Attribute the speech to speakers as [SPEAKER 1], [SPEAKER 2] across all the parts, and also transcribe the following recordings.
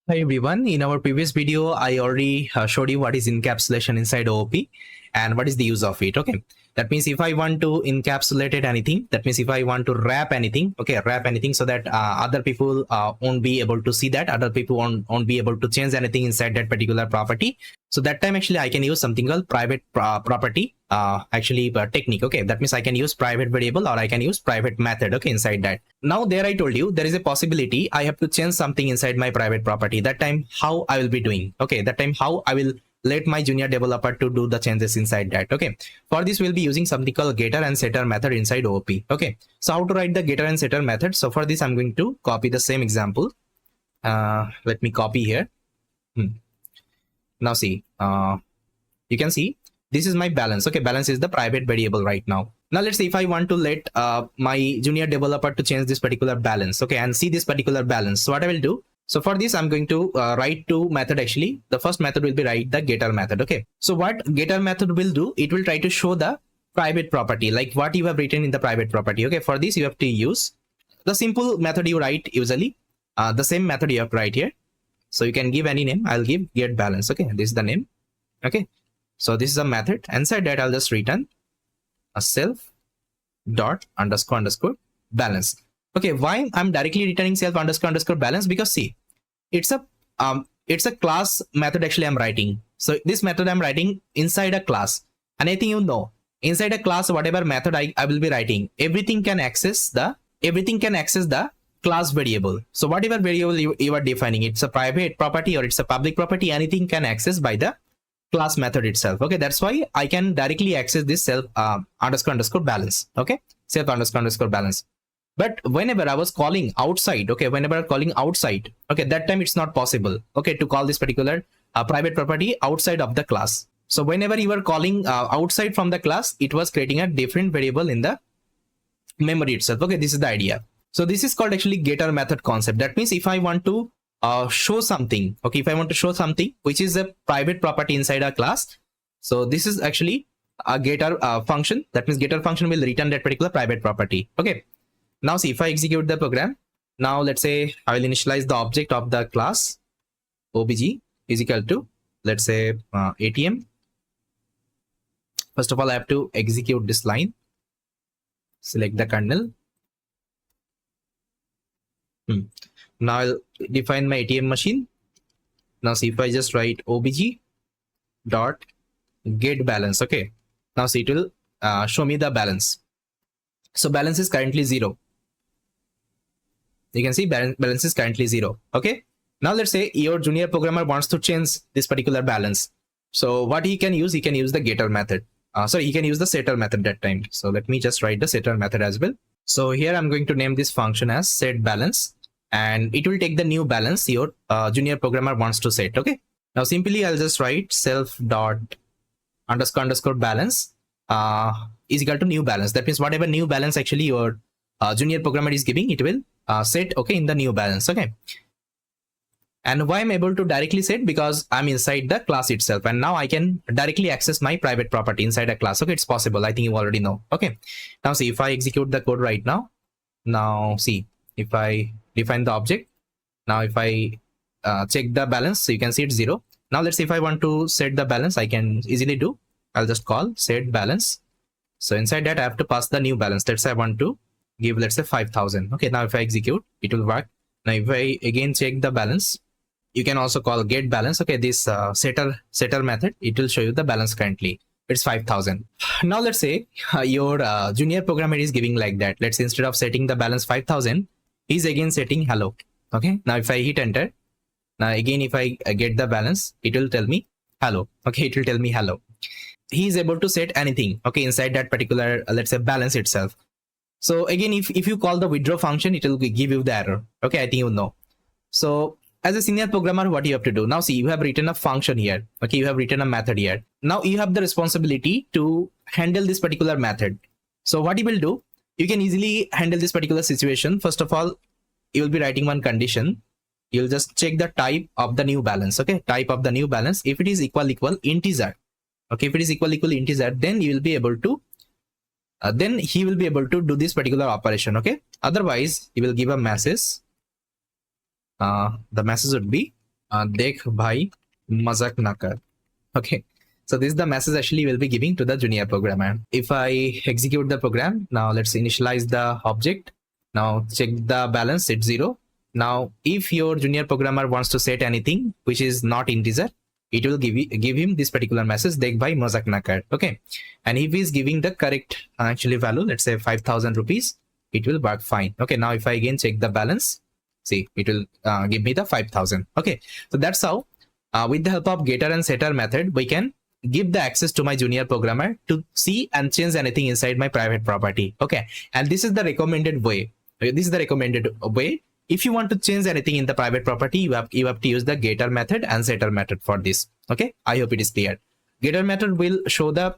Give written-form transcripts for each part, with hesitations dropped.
[SPEAKER 1] Hi everyone, in our previous video I already showed you what is encapsulation inside OOP and what is the use of it. Okay, that means if I want to encapsulate it anything, that means if I want to wrap anything, okay, wrap anything so that other people won't be able to see that, other people won't be able to change anything inside that particular property. So that time actually I can use something called private property technique. Okay, that means I can use private variable or I can use private method. Okay, inside that. Now there I told you there is a possibility I have to change something inside my private property. That time how I will be doing. Okay, that time how I will let my junior developer to do the changes inside that. Okay, for this we'll be using something called getter and setter method inside OOP. Okay, so how to write the getter and setter method? So for this I'm going to copy the same example. Let me copy here. Now see, you can see this is my balance. Okay, balance is the private variable right now. Now let's say if I want to let my junior developer to change this particular balance, okay, and see this particular balance. So what I will do, so for this I'm going to write two method. Actually the first method will be write the getter method. Okay, so what getter method will do, it will try to show the private property like what you have written in the private property. Okay, for this you have to use the simple method you write usually, the same method you have to write here. So you can give any name. I'll give get balance. Okay, this is the name. Okay, so this is a method. Inside that I'll just return a self dot underscore underscore balance. Okay, why I'm directly returning self underscore underscore balance? Because see, it's a class method actually I'm writing. So this method I'm writing inside a class, and I think you know inside a class whatever method I will be writing, everything can access the class variable. So whatever variable you are defining, it's a private property or it's a public property, anything can access by the class method itself. Okay, that's why I can directly access this self underscore underscore balance. Okay, self underscore underscore balance. But whenever I was calling outside, okay, whenever I'm calling outside, okay, that time it's not possible, okay, to call this particular private property outside of the class. So whenever you were calling outside from the class, it was creating a different variable in the memory itself. Okay, this is the idea. So this is called actually getter method concept. That means if I want to show something, okay, if I want to show something which is a private property inside a class, so this is actually a getter function. That means getter function will return that particular private property. Okay, now see, if I execute the program, now let's say I will initialize the object of the class obj is equal to, let's say ATM. First of all I have to execute this line, select the kernel. Now I'll define my ATM machine. Now see, if I just write obj dot get balance, okay, now see, it will show me the balance. So balance is currently 0. You can see balance is currently 0. Okay, now let's say your junior programmer wants to change this particular balance. So what he can use the getter method. He can use the setter method that time. So let me just write the setter method as well. So here I'm going to name this function as set balance, and it will take the new balance your junior programmer wants to set. Okay, now simply I'll just write self dot underscore underscore balance is equal to new balance. That means whatever new balance actually your junior programmer is giving, it will set, okay, in the new balance. Okay, and why I'm able to directly set, because I'm inside the class itself, and now I can directly access my private property inside a class. Okay, it's possible. I think you already know. Okay, now see, if I execute the code right now, now see, if I define the object, now if I check the balance, so you can see it's 0. Now let's say if I want to set the balance, I can easily do. I'll just call set balance. So inside that I have to pass the new balance. Let's say I want to give, let's say 5,000. Okay, now if I execute, it will work. Now if I again check the balance, you can also call get balance. Okay, this setter method, it will show you the balance currently. It's 5,000. Now let's say your junior programmer is giving like that. Let's say instead of setting the balance 5,000, he's again setting hello. Okay, now if I hit enter, now again if I get the balance, it will tell me hello. Okay, it will tell me hello. He is able to set anything, okay, inside that particular let's say balance itself. So again, if you call the withdraw function, it will give you the error. Okay, I think you know. So as a senior programmer, what you have to do now, see, you have written a function here. Okay, you have written a method here. Now you have the responsibility to handle this particular method. So what you will do, you can easily handle this particular situation. First of all, you will be writing one condition. You'll just check the type of the new balance. Okay, type of the new balance. If it is equal integer, okay, if it is equal integer, then you will be able to then he will be able to do this particular operation. Okay, otherwise he will give a message. The message would be dekh bhai mazak na kar. Okay, so this is the message actually we'll be giving to the junior programmer. If I execute the program, now let's initialize the object. Now check the balance, it's 0. Now if your junior programmer wants to set anything which is not integer, it will give him this particular message, dekh bhai mazak na kar. Okay, and if he's giving the correct actually value, let's say 5,000 rupees, it will work fine. Okay, now if I again check the balance, see, it will give me the 5,000. Okay, so that's how with the help of getter and setter method, we can give the access to my junior programmer to see and change anything inside my private property. Okay, and this is the recommended way. This is the recommended way. If you want to change anything in the private property, you have to use the getter method and setter method for this. Okay, I hope it is clear. Getter method will show the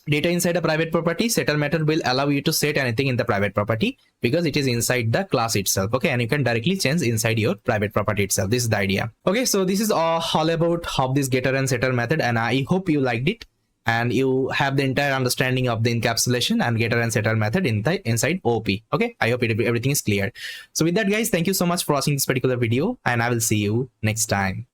[SPEAKER 1] data inside a private property. Setter method will allow you to set anything in the private property because it is inside the class itself. Okay, and you can directly change inside your private property itself. This is the idea. Okay, so this is all about how this getter and setter method, and I hope you liked it and you have the entire understanding of the encapsulation and getter and setter method inside OP. Okay, I hope everything is clear. So with that, guys, thank you so much for watching this particular video, and I will see you next time.